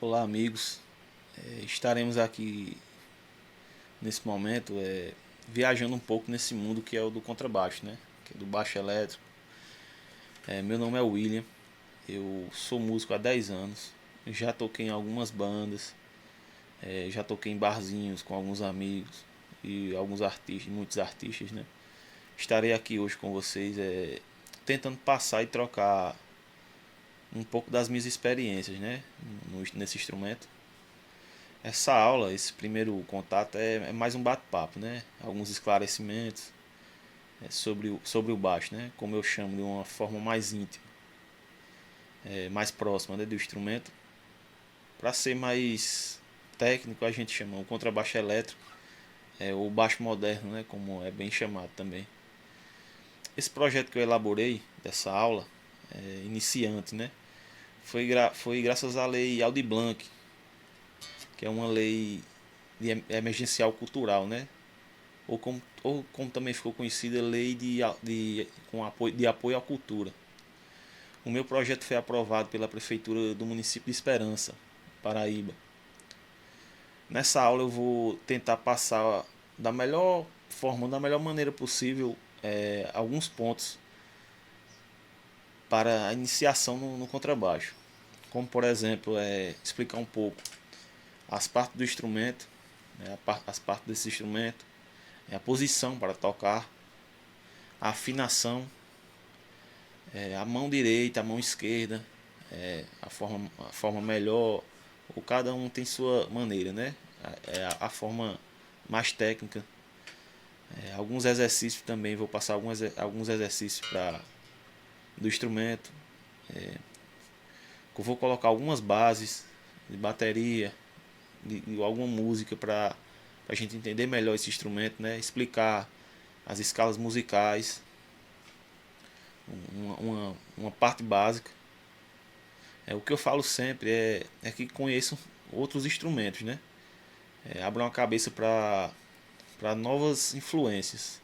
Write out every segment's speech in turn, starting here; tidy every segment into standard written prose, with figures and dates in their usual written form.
Olá, amigos. Estaremos aqui nesse momento viajando um pouco nesse mundo que é o do contrabaixo, né? Que é do baixo elétrico. Meu nome é William, eu sou músico há 10 anos, já toquei em algumas bandas, já toquei em barzinhos com alguns amigos e alguns artistas, muitos artistas, né? Estarei aqui hoje com vocês tentando passar e trocar um pouco das minhas experiências, né? Nesse instrumento. Essa aula, esse primeiro contato é mais um bate-papo, né? Alguns esclarecimentos sobre o baixo, né? Como eu chamo, de uma forma mais íntima, mais próxima, né, do instrumento. Para ser mais técnico, a gente chama o contrabaixo elétrico, o baixo moderno, né? Como é bem chamado também. Esse projeto que eu elaborei dessa aula, iniciante, né? Foi graças à lei Aldir Blanc, que é uma lei emergencial cultural, né? Ou como também ficou conhecida, lei de apoio à cultura. O meu projeto foi aprovado pela prefeitura do município de Esperança, Paraíba. Nessa aula eu vou tentar passar da melhor forma, da melhor maneira possível, alguns pontos para a iniciação no contrabaixo. Como, por exemplo, explicar um pouco as partes do instrumento, né, as partes desse instrumento, a posição para tocar, a afinação, a mão direita, a mão esquerda, a forma melhor, ou cada um tem sua maneira, né? A forma mais técnica. Alguns exercícios também, vou passar alguns exercícios do instrumento. Eu vou colocar algumas bases de bateria, de alguma música para a gente entender melhor esse instrumento, né? Explicar as escalas musicais, uma parte básica. O que eu falo sempre é que conheçam outros instrumentos, né? Abram a cabeça para novas influências,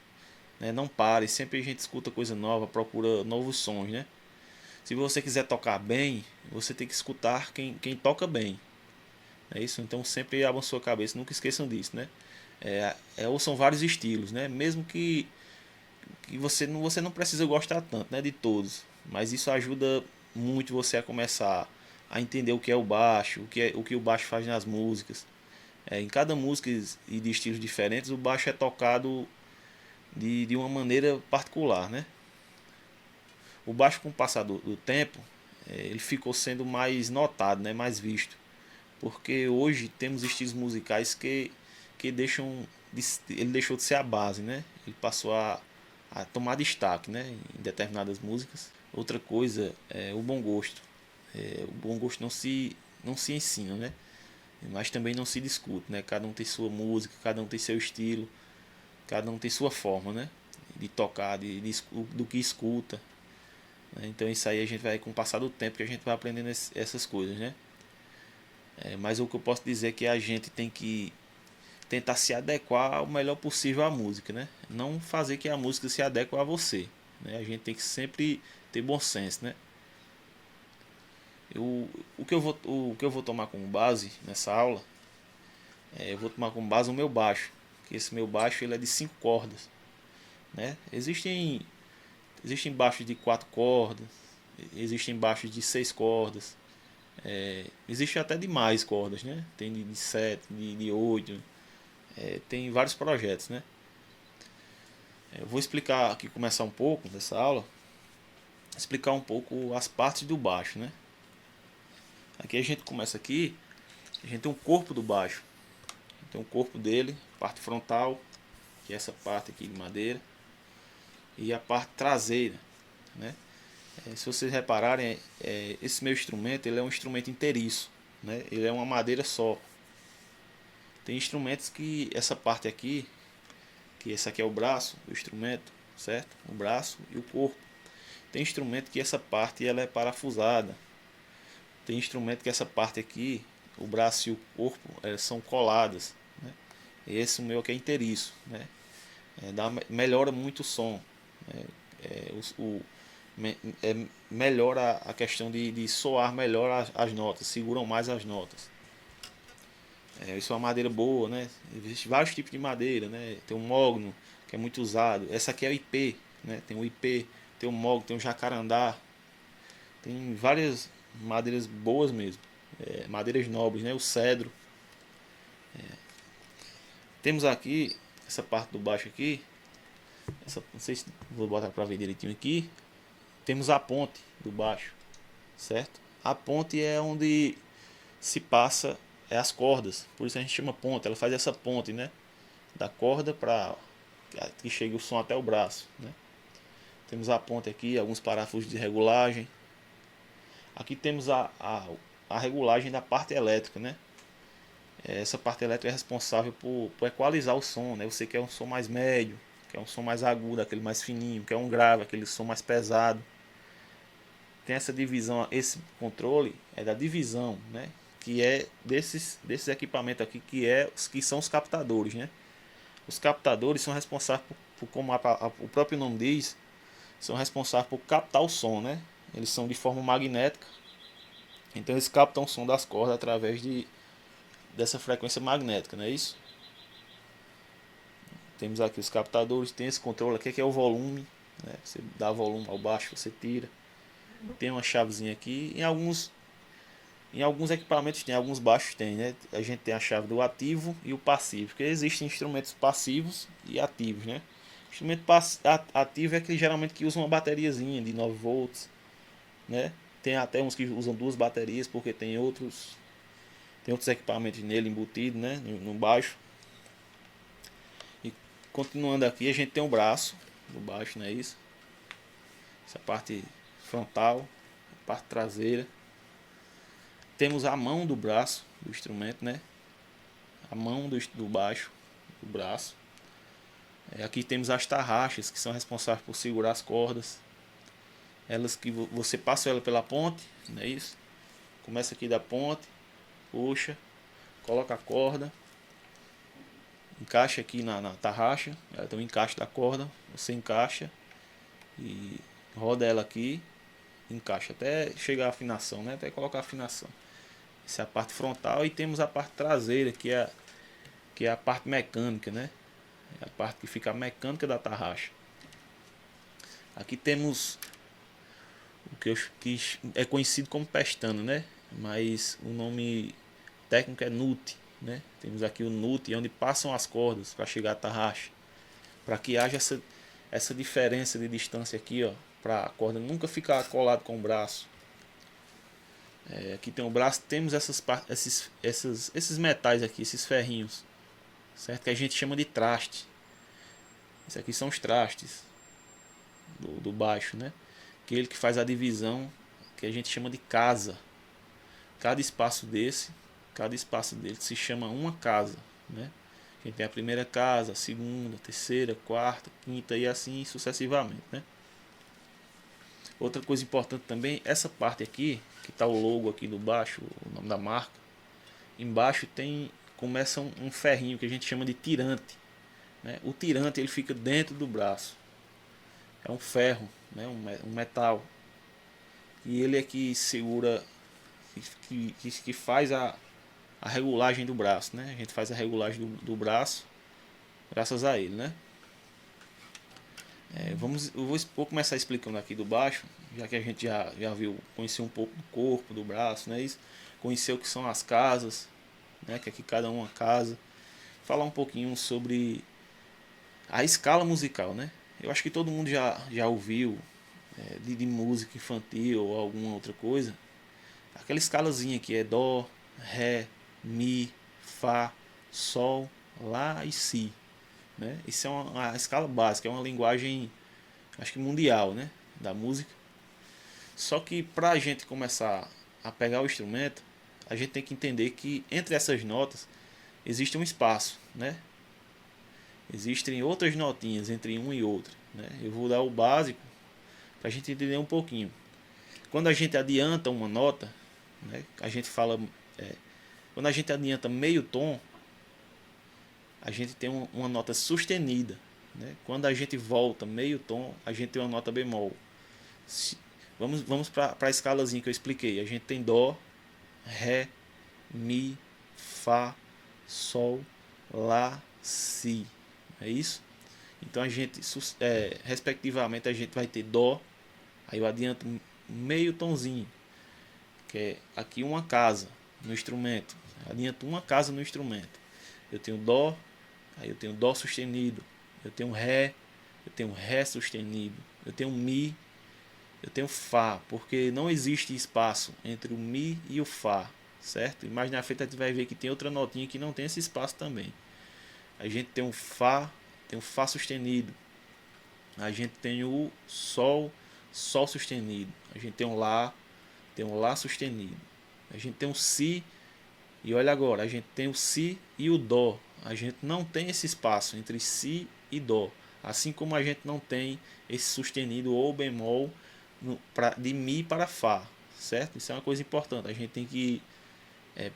né? Não pare, sempre a gente escuta coisa nova, procura novos sons, né? Se você quiser tocar bem, você tem que escutar quem toca bem. É isso, então sempre abram sua cabeça, nunca esqueçam disso, né? Ouçam vários estilos, né? Mesmo que você não precisa gostar tanto, né, de todos, mas isso ajuda muito você a começar a entender o que é o baixo, o que o baixo faz nas músicas. Em cada música e de estilos diferentes, o baixo é tocado de uma maneira particular, né? O baixo, com o passar do tempo, ele ficou sendo mais notado, né, mais visto, porque hoje temos estilos musicais que ele deixou de ser a base, né? Ele passou a tomar destaque, né, em determinadas músicas. Outra coisa é o bom gosto. O bom gosto não se ensina, né? Mas também não se discute, né? Cada um tem sua música, cada um tem seu estilo, cada um tem sua forma, né? De tocar, do que escuta, né? Então isso aí a gente vai, com o passar do tempo, que a gente vai aprendendo essas coisas, né? Mas o que eu posso dizer é que a gente tem que tentar se adequar o melhor possível à música, né? Não fazer que a música se adeque a você, né? A gente tem que sempre ter bom senso, né? O que eu vou tomar como base nessa aula, eu vou tomar como base o meu baixo, que esse meu baixo ele é de 5 cordas, né? Existem baixos de 4 cordas, existem baixos de 6 cordas, existe até de mais cordas, né? Tem de 7, de 8, tem vários projetos, né? Eu vou explicar aqui, começar um pouco dessa aula, explicar um pouco as partes do baixo, né? Aqui a gente começa aqui, a gente tem um corpo do baixo, tem o corpo dele, parte frontal, que é essa parte aqui de madeira, e a parte traseira, né? Se vocês repararem, esse meu instrumento ele é um instrumento inteiriço, né? Ele é uma madeira só. Tem instrumentos que essa parte aqui, que esse aqui é o braço do instrumento, certo? O braço e o corpo. Tem instrumento que essa parte ela é parafusada. Tem instrumento que essa parte aqui, o braço e o corpo, são coladas, né? Esse o meu aqui é inteiriço, né? Melhora muito o som, né? É, me- melhora a questão de soar melhor as notas, seguram mais as notas. Isso é uma madeira boa, né? Existem vários tipos de madeira, né? Tem o mogno, que é muito usado. Essa aqui é o ipê, né? Tem o ipê, tem o mogno, tem o jacarandá. Tem várias madeiras boas mesmo. Madeiras nobres, né? O cedro. Temos aqui, essa parte do baixo aqui. Não sei se vou botar para ver direitinho aqui. Temos a ponte do baixo, certo? A ponte é onde se passa as cordas. Por isso a gente chama ponte. Ela faz essa ponte, né? Da corda para que chegue o som até o braço, né? Temos a ponte aqui, alguns parafusos de regulagem. Aqui temos a regulagem da parte elétrica, né? Essa parte elétrica é responsável por equalizar o som, né? Você quer um som mais médio, quer um som mais agudo, aquele mais fininho, quer um grave, aquele som mais pesado. Tem essa divisão, esse controle é da divisão, né? Que é desses equipamentos aqui, que são os captadores, né? Os captadores são responsáveis como o próprio nome diz, são responsáveis por captar o som, né? Eles são de forma magnética, então eles captam o som das cordas através dessa frequência magnética, não é isso? Temos aqui os captadores, tem esse controle aqui que é o volume, né? Você dá volume ao baixo, você tira. Tem uma chavezinha aqui, em alguns equipamentos tem, alguns baixos tem, né? A gente tem a chave do ativo e o passivo, porque existem instrumentos passivos e ativos, né? O instrumento ativo é aquele geralmente que usa uma bateriazinha de 9 volts, né? Tem até uns que usam duas baterias, porque tem outros equipamentos nele embutido, né? No baixo. E continuando aqui, a gente tem um braço no baixo, não é isso? Essa parte frontal, a parte traseira. Temos a mão do braço do instrumento, né? A mão do baixo do braço. Aqui temos as tarraxas, que são responsáveis por segurar as cordas. Elas que você passa ela pela ponte, não é isso? Começa aqui da ponte, puxa, coloca a corda, encaixa aqui na tarraxa, ela tem um encaixe da corda, você encaixa e roda ela aqui, encaixa até chegar a afinação, né? Até colocar a afinação. Essa é a parte frontal e temos a parte traseira, que é a parte mecânica, né? É a parte que fica a mecânica da tarraxa. Aqui temos o que é conhecido como pestana, né? Mas o nome técnico é nut, né? Temos aqui o nut, onde passam as cordas para chegar à tarraxa, para que haja essa diferença de distância aqui, ó, para a corda nunca ficar colado com o braço. Aqui tem o braço, temos esses metais aqui, esses ferrinhos, certo? Que a gente chama de traste. Esses aqui são os trastes do baixo, né? Que é ele que faz a divisão, que a gente chama de casa. Cada espaço dele se chama uma casa, né? A gente tem a primeira casa, a segunda, a terceira, a quarta, a quinta e assim sucessivamente, né? Outra coisa importante também, essa parte aqui, que está o logo aqui do baixo, o nome da marca, embaixo começa um ferrinho que a gente chama de tirante, né? O tirante ele fica dentro do braço, é um ferro, né? Um metal, e ele é que segura, que faz a regulagem do braço, né? A gente faz a regulagem do braço graças a ele, né? Eu vou começar explicando aqui do baixo, já que a gente já viu, conheceu um pouco do corpo, do braço, né? Isso, conheceu o que são as casas, né? Que aqui cada uma casa. Falar um pouquinho sobre a escala musical, né? Eu acho que todo mundo já ouviu de música infantil ou alguma outra coisa. Aquela escalazinha que é Dó, Ré, Mi, Fá, Sol, Lá e Si, né? Isso é uma escala básica, é uma linguagem, acho que mundial, né? Da música. Só que para a gente começar a pegar o instrumento, a gente tem que entender que entre essas notas existe um espaço, né? Existem outras notinhas entre uma e outra, né? Eu vou dar o básico para a gente entender um pouquinho. Quando a gente adianta uma nota, né? A gente fala, quando a gente adianta meio tom, a gente tem uma nota sustenida, né? Quando a gente volta meio tom, a gente tem uma nota bemol. Vamos para a escalazinha que eu expliquei. A gente tem Dó, Ré, Mi, Fá, Sol, Lá, Si. É isso? Então a gente, respectivamente, a gente vai ter Dó, aí eu adianto meio tonzinho, que é aqui uma casa no instrumento. Adianto uma casa no instrumento. Eu tenho Dó, aí eu tenho Dó sustenido, eu tenho Ré, eu tenho Ré sustenido, eu tenho Mi, eu tenho Fá, porque não existe espaço entre o Mi e o Fá, certo? E mais na frente a gente vai ver que tem outra notinha que não tem esse espaço também. A gente tem o Fá sustenido, a gente tem o Sol, Sol sustenido, a gente tem um Lá sustenido, a gente tem um Si, e olha agora, a gente tem o Si e o Dó. A gente não tem esse espaço entre Si e Dó, assim como a gente não tem esse sustenido ou bemol de Mi para Fá, certo? Isso é uma coisa importante. A gente tem que,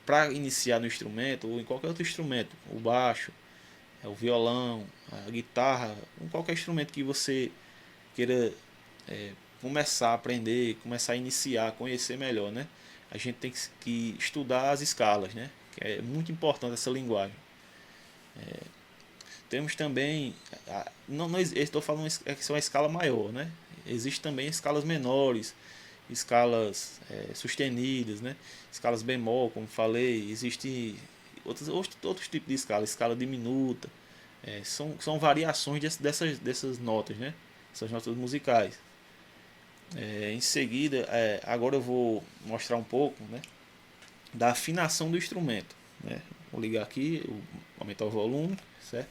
para iniciar no instrumento ou em qualquer outro instrumento, o baixo, o violão, a guitarra, qualquer instrumento que você queira começar a aprender, começar a iniciar, conhecer melhor, né? A gente tem que estudar as escalas, né? Que é muito importante essa linguagem. Temos também, não estou falando que são uma escala maior, né? Existem também escalas menores, escalas sustenidas, né? Escalas bemol, como falei, existem outros tipos de escala, escala diminuta, são variações dessas notas, né? Essas notas musicais. Em seguida, agora eu vou mostrar um pouco, né, da afinação do instrumento, né? Vou ligar aqui, aumentar o volume, certo?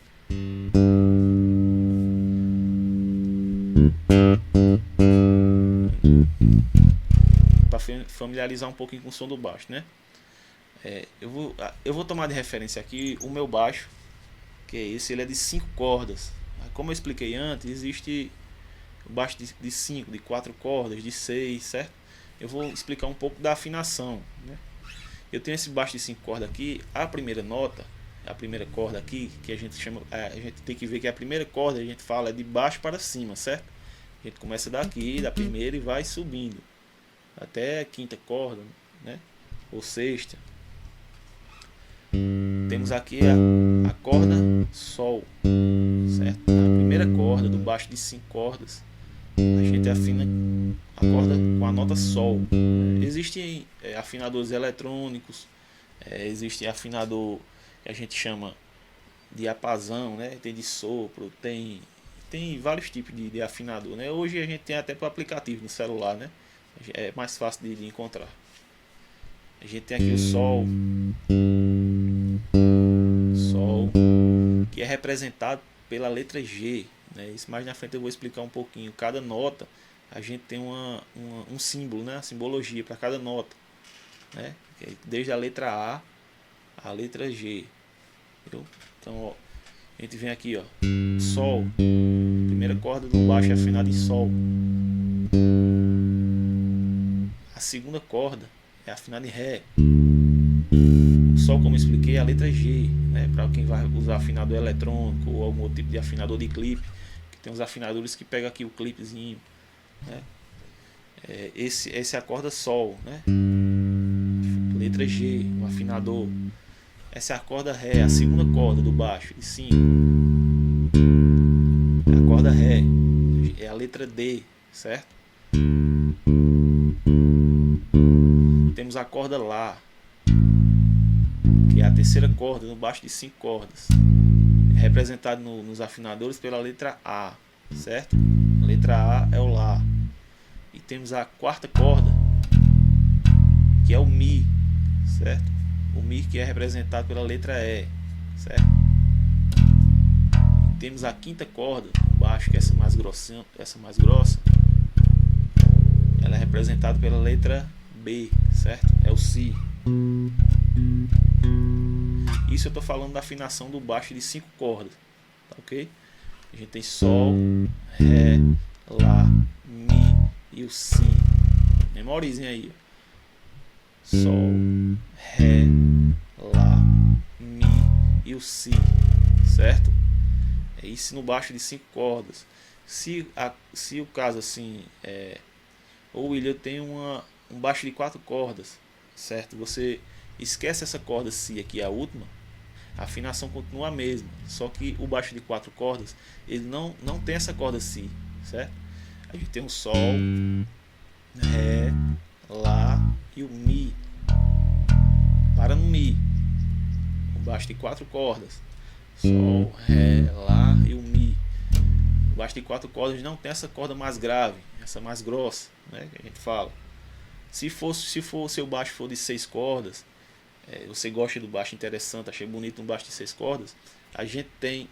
Para familiarizar um pouquinho com o som do baixo, né? Eu vou tomar de referência aqui o meu baixo, que é esse, ele é de 5 cordas. Como eu expliquei antes, existe o baixo de 5, de 4 cordas, de 6, certo? Eu vou explicar um pouco da afinação, né? Eu tenho esse baixo de 5 cordas aqui, a primeira nota, a primeira corda aqui, que a gente chama, a gente tem que ver que a primeira corda a gente fala é de baixo para cima, certo? A gente começa daqui, da primeira, e vai subindo até a quinta corda, né? Ou sexta. Temos aqui a corda Sol, certo? A primeira corda do baixo de 5 cordas, a gente afina a corda com a nota Sol. Existem afinadores eletrônicos, existe afinador que a gente chama de diapasão, né? Tem de sopro, tem vários tipos de afinador, né? Hoje a gente tem até para aplicativo no celular, né? É mais fácil de encontrar. A gente tem aqui o Sol, que é representado pela letra G, né? Isso mais na frente eu vou explicar um pouquinho. Cada nota a gente tem um símbolo, né? A simbologia para cada nota, né? Desde a letra A à letra G. Entendeu? Então, ó, a gente vem aqui, ó, Sol, primeira corda do baixo é afinada em Sol. A segunda corda é afinada em Ré. O Sol, como eu expliquei, é a letra G, né? Para quem vai usar afinador eletrônico ou algum outro tipo de afinador de clipe, que tem uns afinadores que pega aqui o clipezinho, né? Esse é a corda Sol, né? Letra G, o afinador. Essa é a corda Ré, a segunda corda do baixo, de 5. A corda Ré é a letra D, certo? Temos a corda Lá, que é a terceira corda no baixo de 5 cordas, representado nos afinadores pela letra A, certo? A letra A é o Lá. E temos a quarta corda, que é o Mi, certo? O Mi, que é representado pela letra E, certo? E temos a quinta corda baixo, que é essa mais grossa, ela é representada pela letra B, certo? É o Si. Isso eu estou falando da afinação do baixo de 5 cordas, tá ok? A gente tem Sol, Ré, Lá, Mi e o Si. Memorizem aí. Sol, Ré, Lá, Mi e o Si, certo? É isso no baixo de 5 cordas. Se o caso assim, ou o William tem um baixo de 4 cordas, certo? Você esquece essa corda Si aqui, a última, a afinação continua a mesma, só que o baixo de 4 cordas, ele não tem essa corda Si, certo? A gente tem o Sol, Ré, Lá e o Mi. Para no Mi, o baixo de 4 cordas, Sol, Ré, Lá e o Mi. O baixo de 4 cordas não tem essa corda mais grave, essa mais grossa, né, que a gente fala. Se o seu baixo for de 6 cordas, você gosta do baixo interessante, achei bonito um baixo de 6 cordas, a gente tem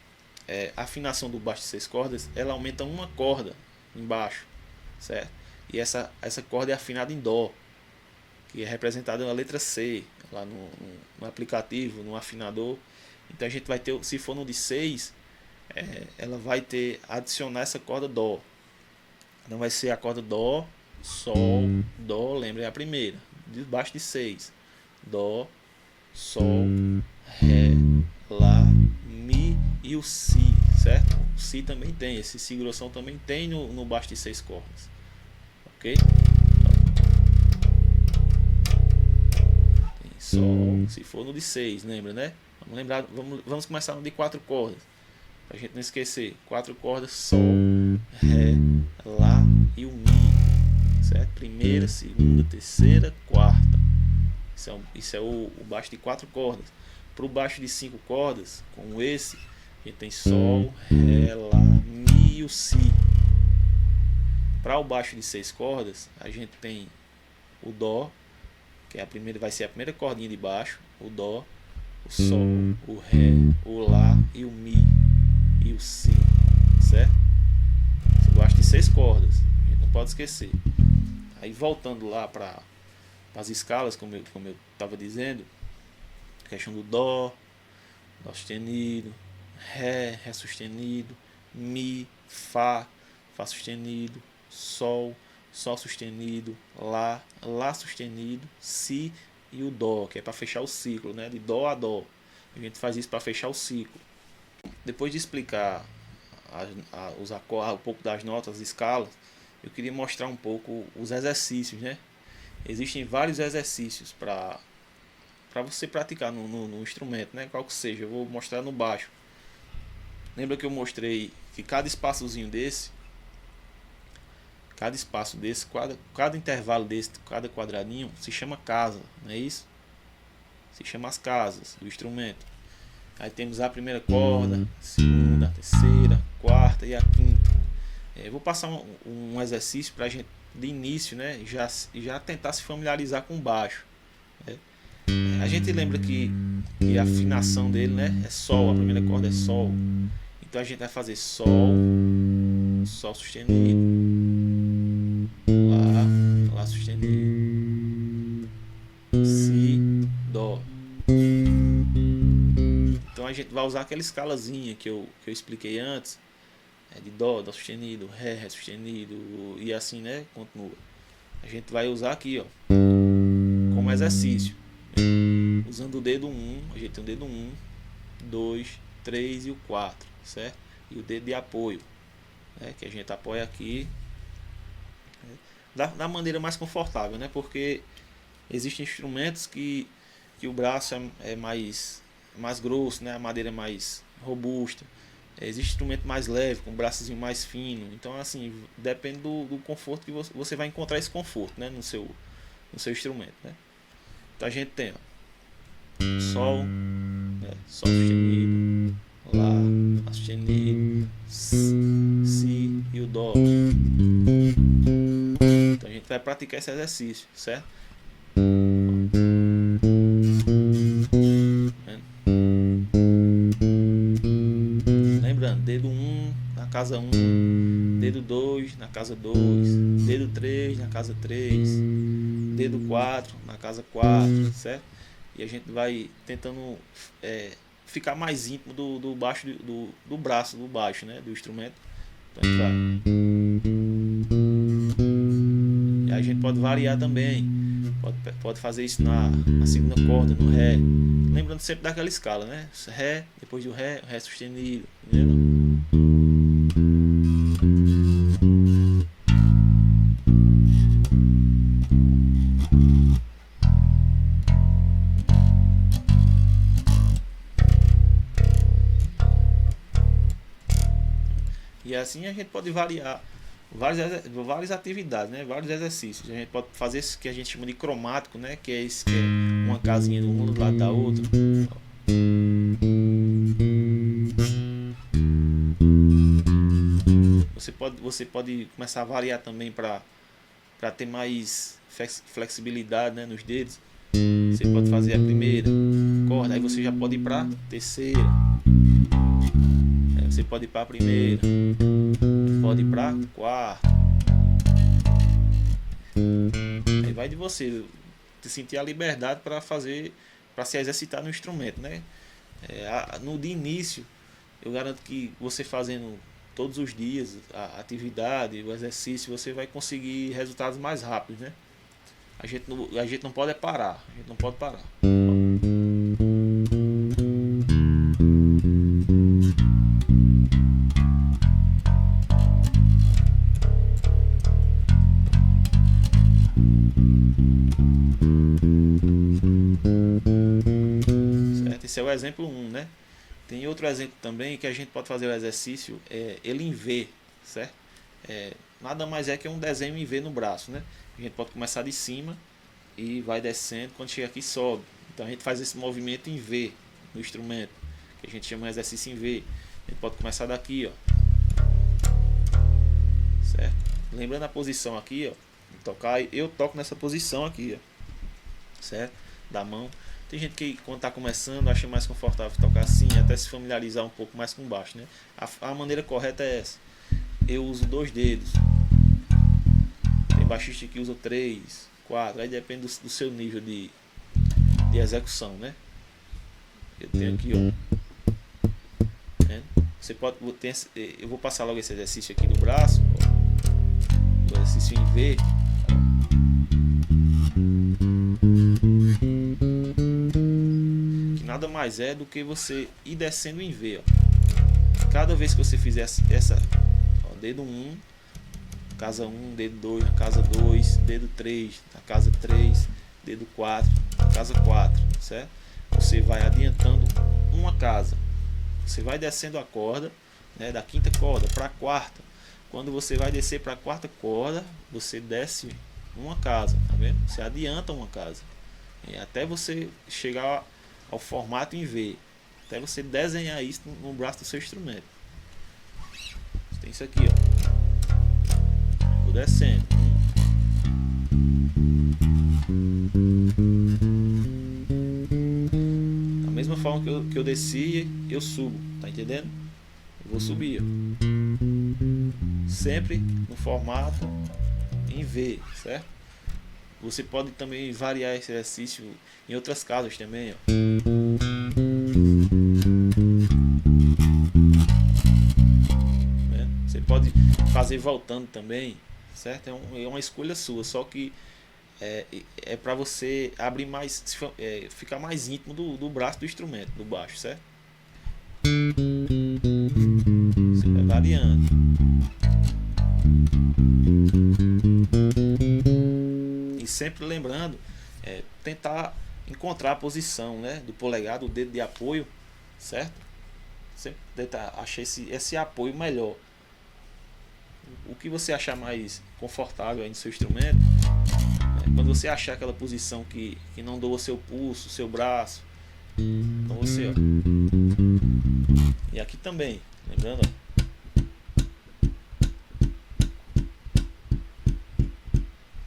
a afinação do baixo de 6 cordas, ela aumenta uma corda embaixo, certo? E essa corda é afinada em Dó, que é representada na letra C, lá no aplicativo, no afinador. Então a gente vai ter, se for no de 6, ela vai ter, adicionar essa corda Dó. Então vai ser a corda Dó, Sol, Dó, lembra, é a primeira, de baixo de 6. Dó, Sol, Ré, Lá, Mi e o Si, certo? O Si também tem, esse Si grossão também tem no baixo de 6 cordas. Ok? Tem Sol, se for no de 6, lembra, né? Vamos lembrar, vamos começar no de 4 cordas, pra gente não esquecer. 4 cordas, Sol, Ré, Lá e o Mi, certo? Primeira, segunda, terceira, quarta. Isso é o baixo de 4 cordas. Para o baixo de 5 cordas, como esse, a gente tem Sol, Ré, Lá, Mi e o Si. Para o baixo de 6 cordas, a gente tem o Dó, que é vai ser a primeira cordinha de baixo, o Dó, o Sol, o Ré, o Lá e o Mi e o Si, certo? Esse baixo de 6 cordas, a gente não pode esquecer. Aí voltando lá para as escalas, como eu estava dizendo, questão do Dó, Dó sustenido, Ré, Ré sustenido, Mi, Fá, Fá sustenido, Sol, Sol sustenido, Lá, Lá sustenido, Si e o Dó, que é para fechar o ciclo, né? De Dó a Dó. A gente faz isso para fechar o ciclo. Depois de explicar um pouco das notas, escalas, eu queria mostrar um pouco os exercícios, né? Existem vários exercícios para você praticar no instrumento, né? Qual que seja, eu vou mostrar no baixo. Lembra que eu mostrei que cada espaçozinho desse, cada espaço desse, cada intervalo desse, cada quadradinho se chama casa, não é isso? Se chama as casas do instrumento. Aí temos a primeira corda, a segunda, a terceira, a quarta e a quinta. Eu vou passar um exercício para a gente, de início, né, já tentar se familiarizar com o baixo. Né? A gente lembra que a afinação dele, né, é Sol, a primeira corda é Sol. Então a gente vai fazer Sol, Sol sustenido, Lá, Lá sustenido, Si, Dó. Então a gente vai usar aquela escalazinha que eu expliquei antes, de Dó, Dó sustenido, Ré, Ré sustenido e assim, né, continua. A gente vai usar aqui, ó, como exercício, né? Usando o dedo 1, a gente tem o dedo 1, 2, 3 e o 4, certo? E o dedo de apoio, né, que a gente apoia aqui, né, da maneira mais confortável, né? Porque existem instrumentos que o braço é mais grosso, né? A madeira é mais robusta. Existe instrumento mais leve, com um braçozinho mais fino. Então, assim, depende do conforto que você vai encontrar esse conforto, né? no seu instrumento, né? Então a gente tem, ó, Sol, né? Sol sustenido, Lá, Lá sustenido, Si e o Dó. Então a gente vai praticar esse exercício, certo? Lembrando, dedo 1 na casa 1, dedo 2 na casa 2, dedo 3 na casa 3, dedo 4 na casa 4, certo? E a gente vai tentando ficar mais íntimo do baixo, do braço do baixo, né? Do instrumento. Então a gente vai. E a gente pode variar também. Pode fazer isso na segunda corda, no Ré. Lembrando sempre daquela escala, né? Ré, depois do Ré sustenido. Entendeu? E assim a gente pode variar várias atividades, né? Vários exercícios. A gente pode fazer isso que a gente chama de cromático, né? Que é isso, que é uma casinha um do lado da outra. Você pode começar a variar também para ter mais flexibilidade, né, nos dedos. Você pode fazer a primeira corda, aí você já pode ir para terceira. Aí você pode ir para a primeira, pode ir para quarta. Aí vai de você sentir a liberdade para fazer, para se exercitar no instrumento, né? No de início, eu garanto que você fazendo todos os dias a atividade, o exercício, você vai conseguir resultados mais rápidos, né? A gente não pode parar, a gente não pode parar. Certo? Esse é o exemplo 1, né? Tem outro exemplo também que a gente pode fazer o exercício, ele em V, certo? Nada mais é que um desenho em V no braço, né? A gente pode começar de cima e vai descendo, quando chega aqui sobe. Então a gente faz esse movimento em V no instrumento, que a gente chama de exercício em V. A gente pode começar daqui, ó. Certo? Lembrando a posição aqui, ó. Tocar, eu toco nessa posição aqui, ó. Certo? Da mão. Tem gente que quando está começando acha mais confortável tocar assim, até se familiarizar um pouco mais com baixo, né? A maneira correta é essa. Eu uso 2 dedos. Tem baixista que usa 3, 4, aí depende do seu nível de execução, né? Eu tenho aqui, ó. Você pode ter, eu vou passar logo esse exercício aqui do braço, ó. O exercício em V. Nada mais é do que você ir descendo em V, ó. Cada vez que você fizer essa, ó, dedo 1, casa 1, dedo 2, na casa 2, dedo 3, na casa 3, dedo 4, na casa 4, certo? Você vai adiantando uma casa. Você vai descendo a corda, né, da quinta corda para a quarta. Quando você vai descer para a quarta corda, você desce uma casa, tá vendo? Você adianta uma casa. Até você chegar ao formato em V, até você desenhar isso no braço do seu instrumento. Tem isso aqui, ó. Vou descendo. Da mesma forma que eu desci, eu subo, tá entendendo? Eu vou subir, ó. Sempre no formato em V, certo? Você pode também variar esse exercício em outras casas também, ó. Você pode fazer voltando também, certo? É uma escolha sua, só que é para você abrir mais, ficar mais íntimo do braço do instrumento, do baixo, certo? Você vai variando. E sempre lembrando, tentar encontrar a posição, né, do polegar, do dedo de apoio, certo? Sempre tentar achar esse apoio melhor. O que você achar mais confortável aí no seu instrumento, quando você achar aquela posição que não doa seu pulso, seu braço, então você, ó. E aqui também, lembrando, ó.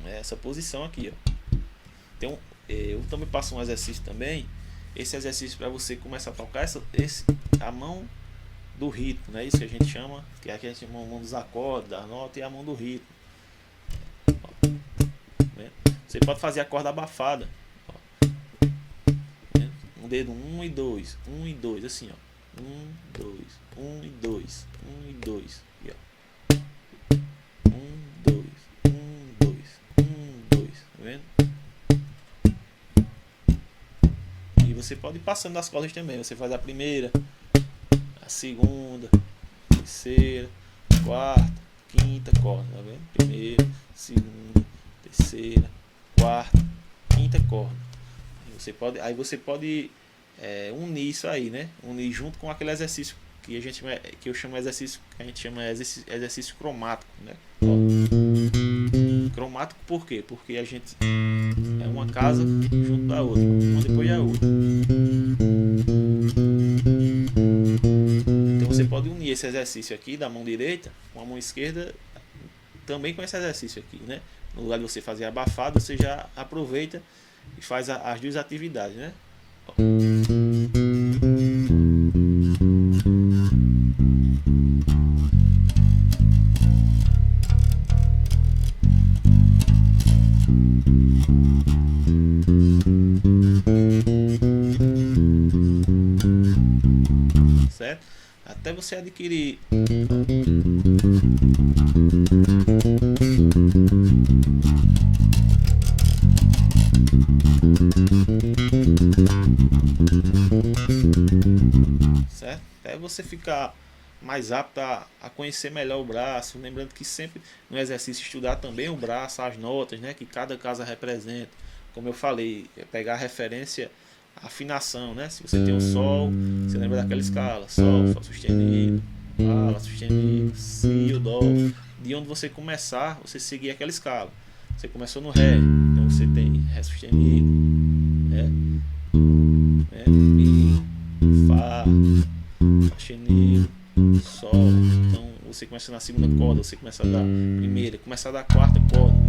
Essa posição aqui, ó. Eu também passo um exercício também. Esse exercício para você começar a tocar a mão do ritmo, né? Isso que a gente chama, que aqui a gente chama a mão dos acordes, da nota, e a mão do ritmo. Ó, né? Você pode fazer a corda abafada. Ó, né? Um dedo 1 e 2, 1 e 2, assim, ó. 1, 2, 1 e 2, 1 e 2. E, ó. 1, 2, 1, 2, 1, 2. Tá vendo? você pode ir passando das cordas também. Você faz a primeira, a segunda, terceira, quarta, quinta corda, tá vendo? Primeira, segunda, terceira, quarta, quinta corda. Aí você pode unir isso aí, né? Unir junto com aquele exercício que eu chamo exercício, que a gente chama exercício cromático, né? Ó. Cromático por quê? Porque a gente é uma casa junto da outra, uma depois da outra. Então você pode unir esse exercício aqui da mão direita com a mão esquerda também com esse exercício aqui, né? No lugar de você fazer abafado, você já aproveita e faz as duas atividades, né? Ó. Certo? Até você adquirir. Certo? Até você ficar mais apto a conhecer melhor o braço. Lembrando que sempre no exercício estudar também o braço, as notas, né, que cada casa representa. Como eu falei, pegar a referência, a afinação, né? Se você tem um sol, você lembra daquela escala: sol, sol sustenido, lá, lá sustenido, si, o dó. De onde você começar, você seguir aquela escala. Você começou no ré, então você tem ré sustenido, mi, fá, fá sustenido, sol. Então você começa na segunda corda, você começa da primeira, começa da quarta corda, mi.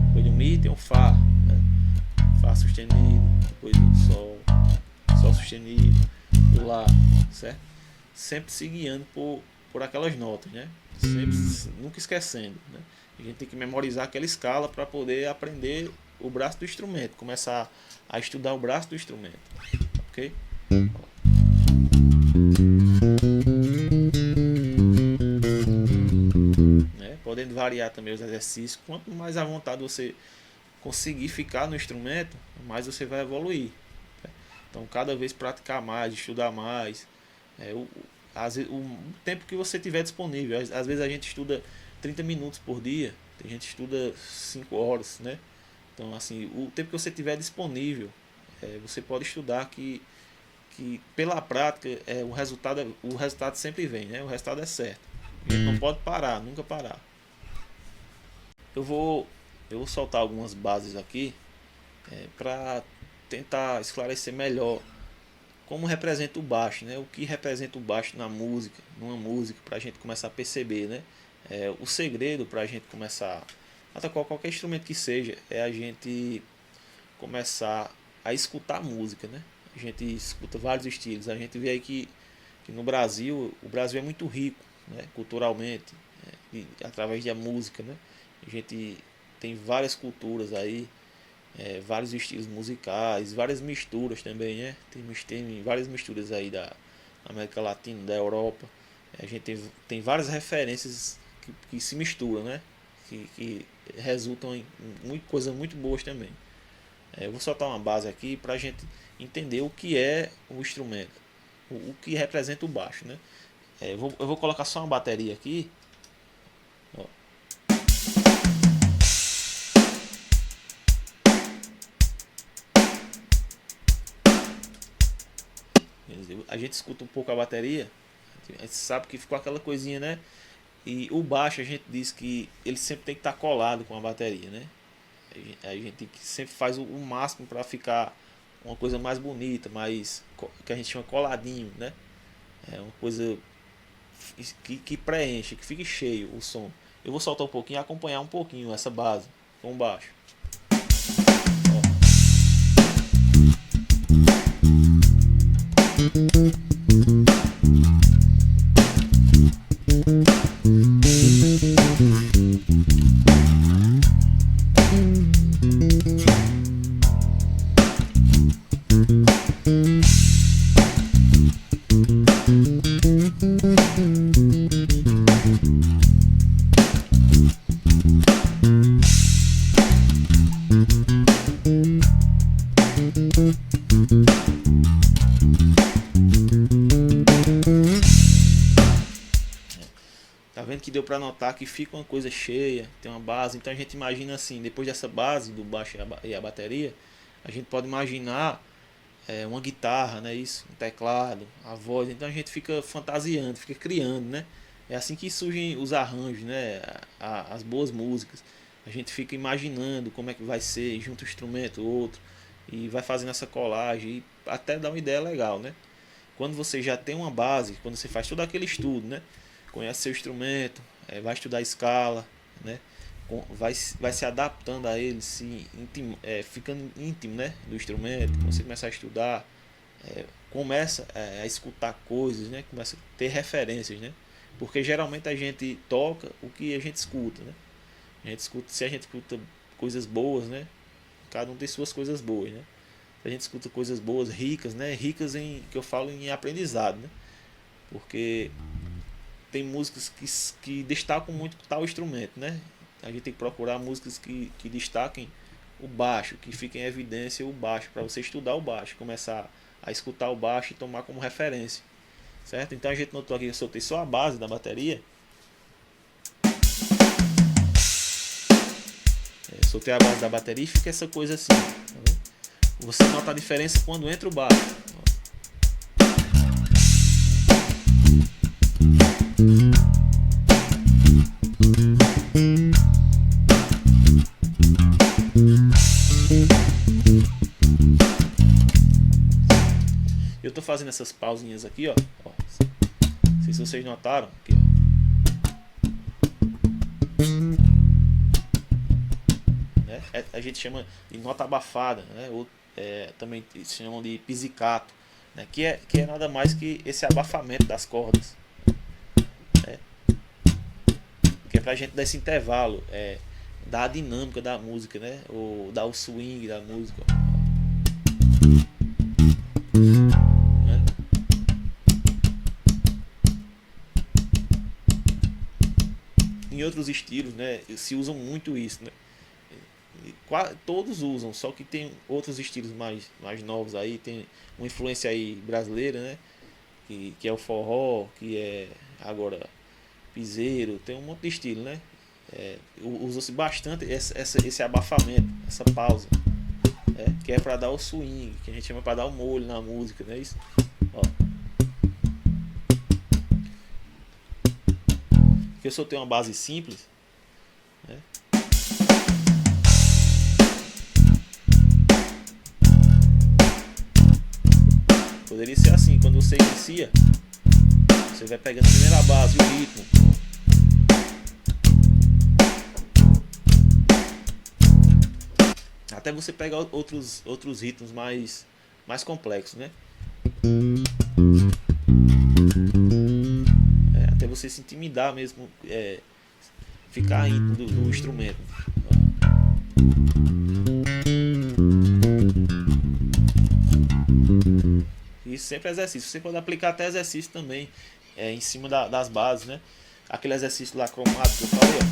Depois do mi tem o fá, né? Fá sustenido, depois do sol, sol sustenido, do lá, certo? Sempre se guiando por aquelas notas, né? Sempre, nunca esquecendo, né? A gente tem que memorizar aquela escala para poder aprender o braço do instrumento, começar a estudar o braço do instrumento, ok? Podendo variar também os exercícios. Quanto mais à vontade você conseguir ficar no instrumento, mais você vai evoluir. Então, cada vez praticar mais, estudar mais, o tempo que você tiver disponível. Às vezes a gente estuda 30 minutos por dia, tem gente que estuda 5 horas, né? Então, assim, o tempo que você tiver disponível, você pode estudar, que pela prática o resultado sempre vem, né? O resultado é certo. A gente não pode parar, nunca parar. Eu vou soltar algumas bases aqui para tentar esclarecer melhor como representa o baixo, né? O que representa o baixo numa música, para a gente começar a perceber, né? O segredo para a gente começar a tocar qualquer instrumento que seja é a gente começar a escutar a música, né? A gente escuta vários estilos. A gente vê aí que no Brasil, o Brasil é muito rico, né? Culturalmente, e através da música, né? A gente tem várias culturas aí, vários estilos musicais, várias misturas também, né? Tem várias misturas aí da América Latina, da Europa. A gente tem várias referências que se misturam, né? Que resultam em coisas muito boas também. Eu vou soltar uma base aqui para a gente entender o que é o instrumento, o que representa o baixo, né? Eu vou colocar só uma bateria aqui. Ó. A gente escuta um pouco a bateria, a gente sabe que ficou aquela coisinha, né? E o baixo a gente diz que ele sempre tem que estar colado com a bateria, né? A gente sempre faz o máximo para ficar uma coisa mais bonita, mais, que a gente chama coladinho, né? É uma coisa que preenche, que fique cheio o som. Eu vou soltar um pouquinho e acompanhar um pouquinho essa base com baixo. Tá vendo que deu para notar que fica uma coisa cheia, tem uma base. Então a gente imagina assim, depois dessa base do baixo e a bateria, a gente pode imaginar uma guitarra, né? Isso, um teclado, a voz. Então a gente fica fantasiando, fica criando, né? É assim que surgem os arranjos, né? As boas músicas. A gente fica imaginando como é que vai ser, junto um instrumento, outro, e vai fazendo essa colagem e até dá uma ideia legal, né? Quando você já tem uma base, quando você faz todo aquele estudo, né? Conhece seu instrumento, vai estudar a escala, né? Vai se adaptando a ele, ficando íntimo, né? Do instrumento, você começa a estudar, começa a escutar coisas, né? Começa a ter referências, né? Porque geralmente a gente toca o que a gente escuta, né? A gente escuta, se a gente escuta coisas boas, né? Cada um tem suas coisas boas, né? Se a gente escuta coisas boas, ricas, né? Ricas em que eu falo em aprendizado, né? Porque tem músicas que destacam muito tal instrumento, né? A gente tem que procurar músicas que destaquem o baixo, que fique em evidência o baixo, para você estudar o baixo, começar a escutar o baixo e tomar como referência, certo? Então a gente notou aqui que eu soltei só a base da bateria, soltei a base da bateria e fica essa coisa assim, tá vendo? Você nota a diferença quando entra o baixo. Eu tô fazendo essas pausinhas aqui, ó. Não sei se vocês notaram aqui, né? A gente chama de nota abafada, né? Ou também se chamam de pizzicato, né? Que é nada mais que esse abafamento das cordas, né? Que é pra gente dar esse intervalo, dar a dinâmica da música, né? Ou dar o swing da música, né? Em outros estilos, né, se usam muito isso, né? Todos usam, só que tem outros estilos mais novos aí, tem uma influência aí brasileira, né? Que é o forró, que é agora piseiro, tem um monte de estilo, né? Usa-se bastante esse abafamento, essa pausa, que é para dar o swing, que a gente chama para dar o molho na música, não é isso? Ó. Porque se eu tenho uma base simples, né? Poderia ser assim, quando você inicia, você vai pegando a primeira base, o ritmo. Até você pegar outros ritmos mais complexos, né? Até você se intimidar mesmo, ficar íntimo do instrumento. Isso sempre é exercício. Você pode aplicar até exercício também, em cima das bases, né? Aquele exercício lá cromático que eu falei, ó.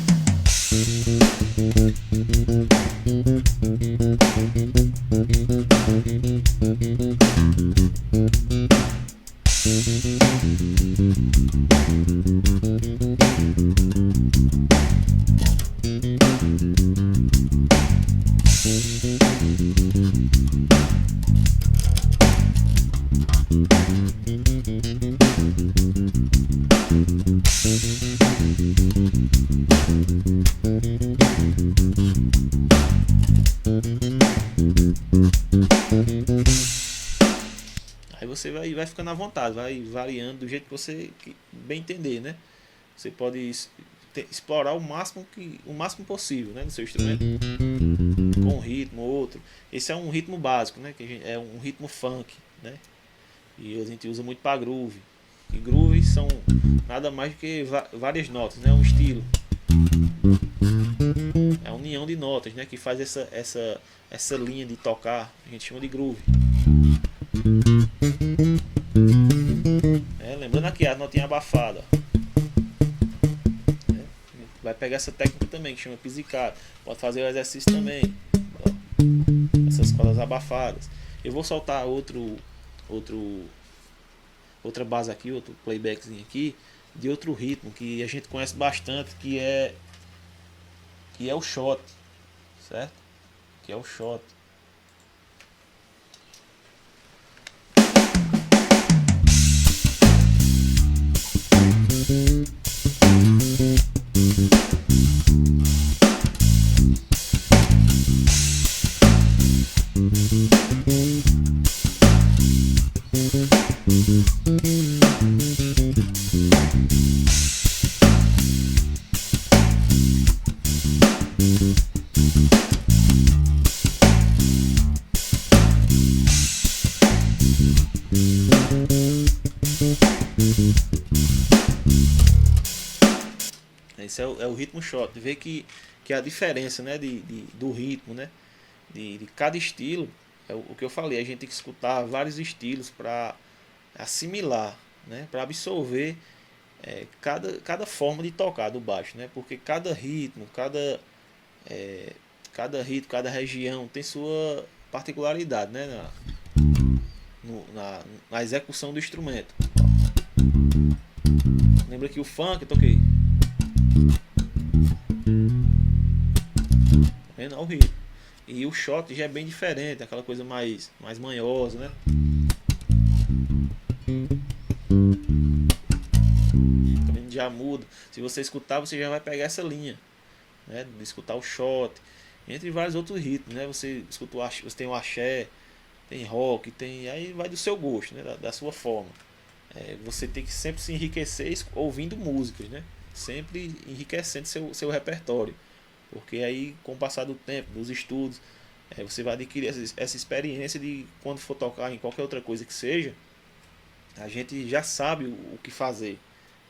Aí você vai ficando à vontade, vai variando do jeito que você bem entender, né? Você pode explorar o máximo possível, né, no seu instrumento, com um ritmo ou outro. Esse é um ritmo básico, né? É um ritmo funk, né? E a gente usa muito para groove. E grooves são nada mais do que várias notas, né? Um estilo. É a união de notas, né? Que faz essa linha de tocar. A gente chama de groove. Lembrando aqui a notinha abafada. Vai pegar essa técnica também, que chama pizzicato. Pode fazer o exercício também. Essas cordas abafadas. Eu vou soltar outra base aqui, outro playbackzinho aqui, de outro ritmo que a gente conhece bastante, que é o shot, certo? Que é o shot. Esse é o ritmo shot. Vê que a diferença, né, do ritmo, né, de cada estilo, é o que eu falei, a gente tem que escutar vários estilos para assimilar, né, para absorver cada forma de tocar do baixo, né, porque cada ritmo, cada ritmo, cada região tem sua particularidade, né, na execução do instrumento. Lembra que o funk, eu toquei. Vendo o ritmo. E o shot já é bem diferente, aquela coisa mais manhosa, né? Também já muda. Se você escutar, você já vai pegar essa linha, né? De escutar o shot, entre vários outros ritmos, né? Você escuta você tem o axé, tem rock, tem aí vai do seu gosto, né? Da sua forma. Você tem que sempre se enriquecer ouvindo músicas, né? Sempre enriquecendo seu repertório. Porque aí, com o passar do tempo, dos estudos, você vai adquirir essa experiência de quando for tocar em qualquer outra coisa que seja, a gente já sabe o que fazer,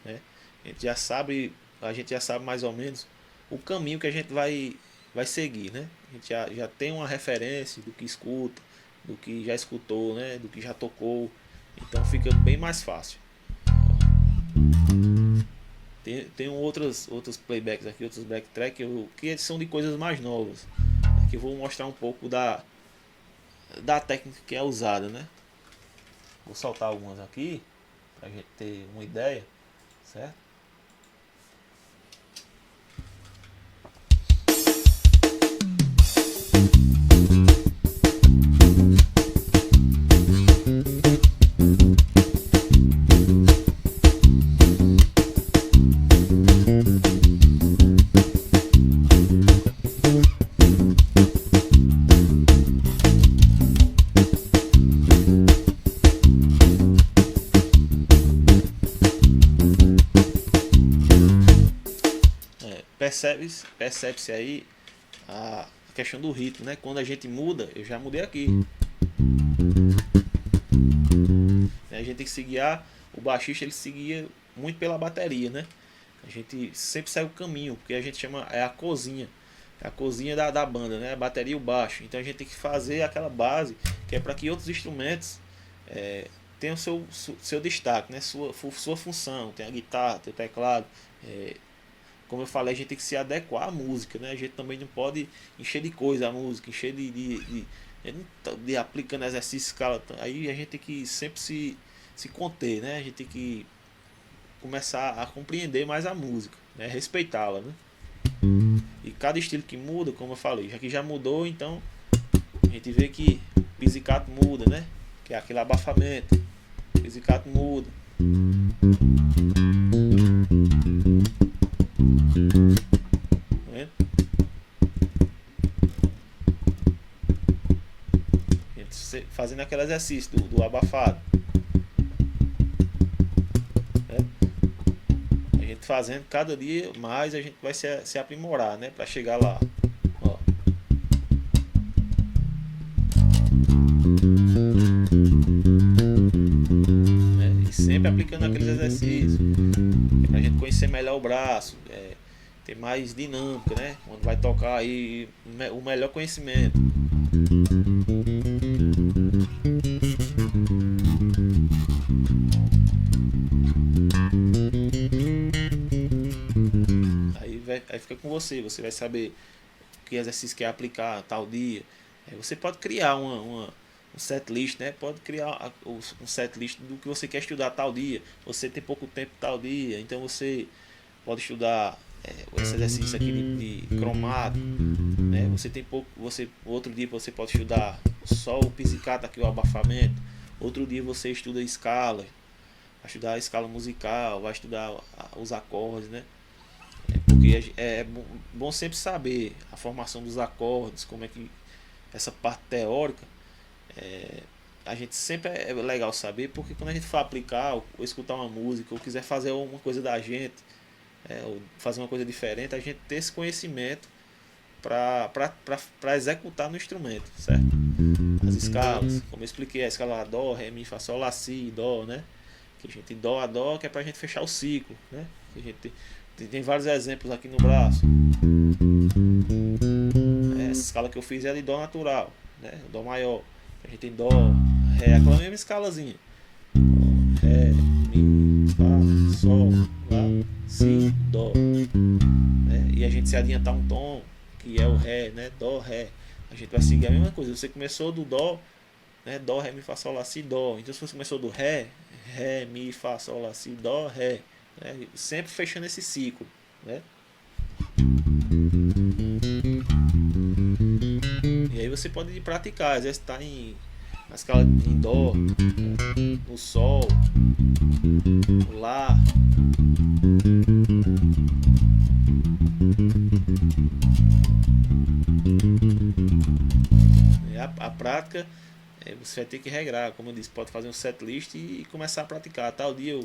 né? A gente já sabe mais ou menos o caminho que a gente vai seguir, né? A gente já tem uma referência do que escuta, do que já escutou, né? Do que já tocou, então fica bem mais fácil. Tem outros playbacks aqui, outros backtracks que são de coisas mais novas. Aqui eu vou mostrar um pouco da técnica que é usada, né? Vou soltar algumas aqui pra gente ter uma ideia, certo? Percebe-se aí a questão do ritmo, né? Quando a gente muda, eu já mudei aqui. A gente tem que se guiar, o baixista ele se guia muito pela bateria, né? A gente sempre segue o caminho, porque a gente chama, é a cozinha da banda, né? A bateria e o baixo. Então a gente tem que fazer aquela base que é para que outros instrumentos tenham seu destaque, né? Sua função. Tem a guitarra, tem o teclado. Como eu falei, a gente tem que se adequar à música, né? A gente também não pode encher de coisa a música, encher de aplicando exercício, escala. Aí a gente tem que sempre se conter, né? A gente tem que começar a compreender mais a música, né? Respeitá-la, né? E cada estilo que muda, como eu falei, já que já mudou, então a gente vê que pizzicato muda, né? Que é aquele abafamento. Pizzicato muda. Fazendo aquele exercício do abafado, né? A gente fazendo cada dia mais, a gente vai se aprimorar, né? Para chegar lá. Ó. E sempre aplicando aqueles exercícios para a gente conhecer melhor o braço, ter mais dinâmica, né? Quando vai tocar aí o melhor conhecimento. Aí fica com você vai saber que exercício quer aplicar tal dia. Você pode criar um setlist, né? Pode criar um setlist do que você quer estudar tal dia. Você tem pouco tempo tal dia, então você pode estudar esse exercício aqui de cromado, né? Você tem pouco, você outro dia você pode estudar só o pizzicato aqui, o abafamento. Outro dia você estuda escalas, vai estudar a escala musical, vai estudar os acordes, né? Porque é bom sempre saber a formação dos acordes, como é que essa parte teórica, a gente sempre é legal saber, porque quando a gente for aplicar ou escutar uma música ou quiser fazer alguma coisa da gente, ou fazer uma coisa diferente, a gente ter esse conhecimento para executar no instrumento, certo? As escalas, como eu expliquei, a escala Dó, Ré, Mi, Fá, Sol, Lá, Si, Dó, né? Que a gente Dó a Dó, que é pra gente fechar o ciclo, né? Que a gente tem vários exemplos aqui no braço. Essa escala que eu fiz é de Dó natural, né? Dó maior. A gente tem Dó, Ré, aquela mesma escalazinha. Dó, Ré, Mi, Fá, Sol, Lá, Si, Dó. Né? E a gente se adiantar um tom, que é o Ré, né? Dó, Ré. A gente vai seguir a mesma coisa. Você começou do Dó, né? Dó, Ré, Mi, Fá, Sol, Lá, Si, Dó. Então se você começou do Ré, Ré, Mi, Fá, Sol, Lá, Si, Dó, Ré. Né? Sempre fechando esse ciclo, né? E aí você pode praticar, exercitar na escala em Dó, no Sol, no Lá. A prática, você vai ter que regrar, como eu disse, pode fazer um setlist e começar a praticar. Tal dia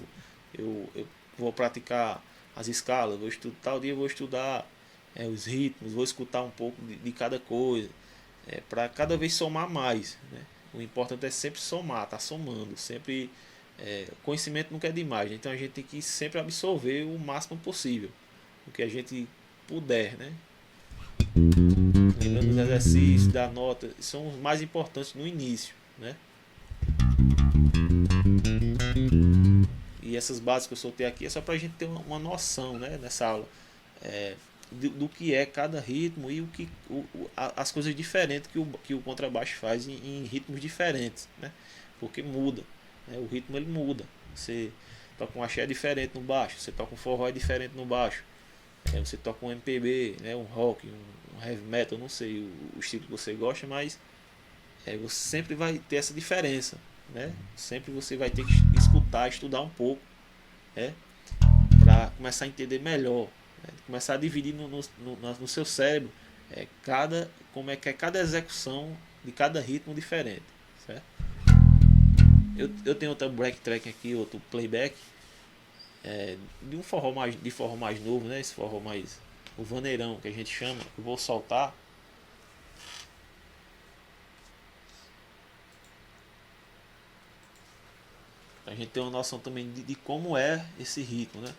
eu vou praticar as escalas, tal dia eu vou estudar os ritmos, vou escutar um pouco de cada coisa, para cada vez somar mais, né? O importante é sempre somar, tá somando, sempre conhecimento nunca é demais, então a gente tem que sempre absorver o máximo possível, o que a gente puder, né? Lembrando dos exercícios, da nota, são os mais importantes no início, né? E essas bases que eu soltei aqui é só para a gente ter uma noção, né, nessa aula, do que é cada ritmo e as coisas diferentes que o contrabaixo faz em ritmos diferentes, né? Porque muda, né? O ritmo ele muda. Você toca um axé diferente no baixo, você toca um forró diferente no baixo, você toca um MPB, né, um rock, um heavy metal, não sei o estilo que você gosta, mas você sempre vai ter essa diferença, né? Sempre você vai ter que escutar, estudar um pouco, né, para começar a entender melhor, né? Começar a dividir no seu cérebro como é que é cada execução de cada ritmo diferente, certo? Eu tenho outra break track aqui, outro playback, de forró mais novo, né? Esse forró mais o vaneirão que a gente chama, eu vou soltar. Pra gente ter uma noção também de como é esse ritmo, né?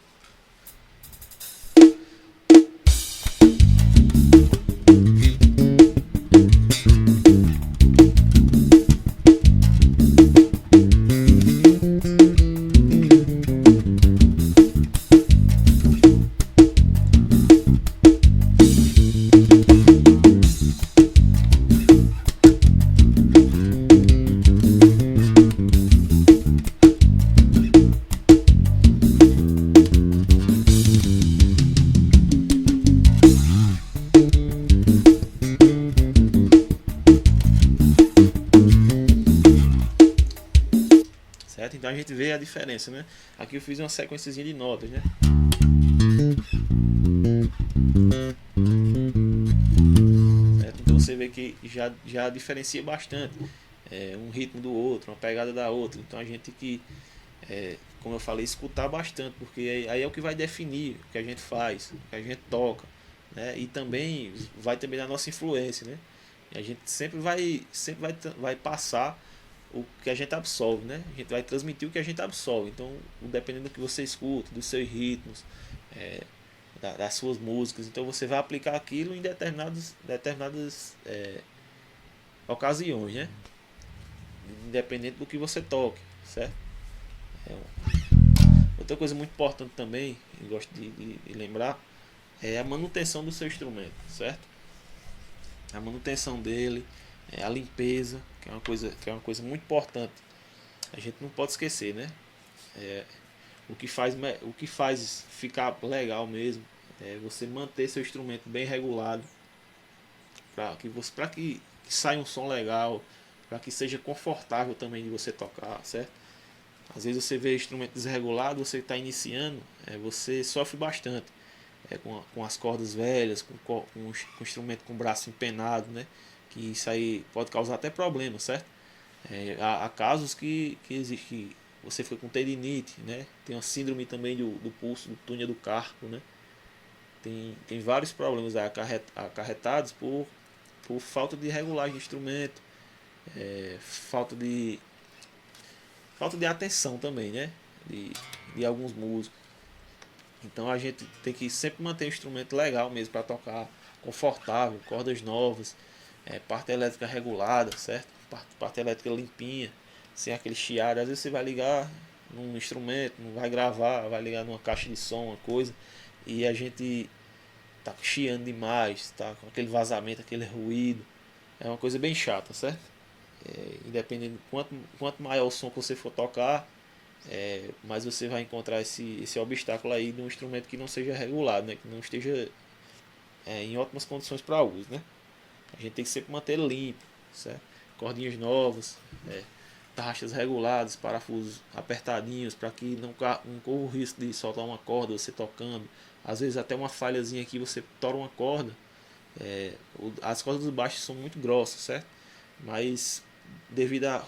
Certo? Então a gente vê a diferença, né? Aqui eu fiz uma sequenciazinha de notas, né? Certo? Então você vê que já diferencia bastante um ritmo do outro, uma pegada da outra. Então a gente tem que, como eu falei, escutar bastante, porque aí é o que vai definir o que a gente faz, o que a gente toca, né? E também vai também da nossa influência, né? E a gente vai passar o que a gente absorve, né? A gente vai transmitir o que a gente absorve. Então, dependendo do que você escuta, dos seus ritmos, das suas músicas, então você vai aplicar aquilo em determinadas ocasiões, né? Independente do que você toque, certo? Outra coisa muito importante também, eu gosto de lembrar, é a manutenção do seu instrumento, certo? A manutenção dele, a limpeza, que é uma coisa muito importante. A gente não pode esquecer, né? É, o que faz ficar legal mesmo é você manter seu instrumento bem regulado para que saia um som legal, para que seja confortável também de você tocar, certo? Às vezes você vê instrumento desregulado, você está iniciando, você sofre bastante com as cordas velhas, com instrumento com braço empenado, né? Que isso aí pode causar até problemas, certo? Há casos que existe que você fica com tendinite, né? Tem uma síndrome também do pulso, do túnel do carpo, né? Tem vários problemas acarretados por falta de regulagem de instrumento, falta de atenção também, né? De alguns músicos. Então a gente tem que sempre manter o instrumento legal mesmo para tocar, confortável, cordas novas, parte elétrica regulada, certo? Parte elétrica limpinha, sem aquele chiado. Às vezes você vai ligar num instrumento, não vai gravar, vai ligar numa caixa de som, uma coisa, e a gente tá chiando demais, tá com aquele vazamento, aquele ruído. É uma coisa bem chata, certo? Independente de quanto maior o som que você for tocar, mais você vai encontrar esse obstáculo aí de um instrumento que não seja regulado, né? Que não esteja em ótimas condições para uso, né? A gente tem que sempre manter limpo, certo? Cordinhas novas, tarraxas reguladas, parafusos apertadinhos para que não corra o risco de soltar uma corda você tocando. Às vezes até uma falhazinha aqui você tora uma corda. As cordas do baixo são muito grossas, certo? Mas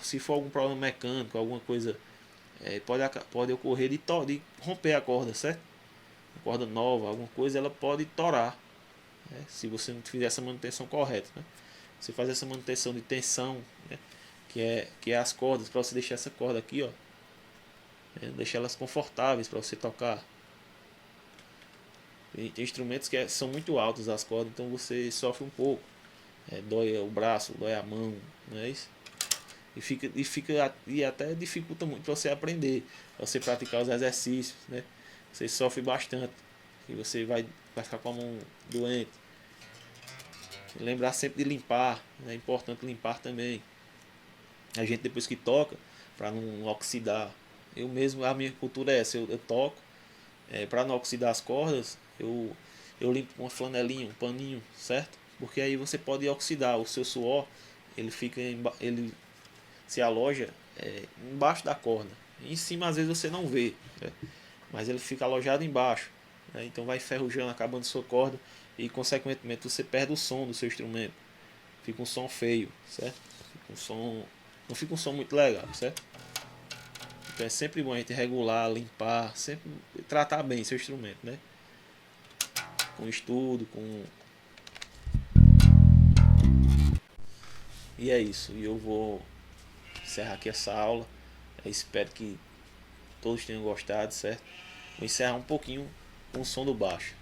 se for algum problema mecânico, alguma coisa, pode ocorrer de romper a corda, certo? Uma corda nova, alguma coisa, ela pode torar, né? Se você não fizer essa manutenção correta, né? Você faz essa manutenção de tensão, né? que é as cordas, para você deixar essa corda aqui, ó, deixar elas confortáveis para você tocar. Tem instrumentos que são muito altos as cordas, então você sofre um pouco, dói o braço, dói a mão, não é isso? E até dificulta muito para você aprender, para você praticar os exercícios, né? Você sofre bastante e você vai ficar com a mão doente. Lembrar sempre de limpar, né? É importante limpar também. A gente depois que toca, para não oxidar. Eu mesmo, a minha cultura é essa, eu toco, para não oxidar as cordas, eu limpo com uma flanelinha, um paninho, certo? Porque aí você pode oxidar o seu suor, ele se aloja embaixo da corda. Em cima às vezes você não vê, né? Mas ele fica alojado embaixo, né? Então vai enferrujando, acabando sua corda e consequentemente você perde o som do seu instrumento. Fica um som feio, certo? Não fica um som muito legal, certo? Então é sempre bom a gente regular, limpar, sempre tratar bem seu instrumento, né? Com estudo, E é isso. E eu vou encerrar aqui essa aula. Eu espero que todos tenham gostado, certo? Vou encerrar um pouquinho com o som do baixo.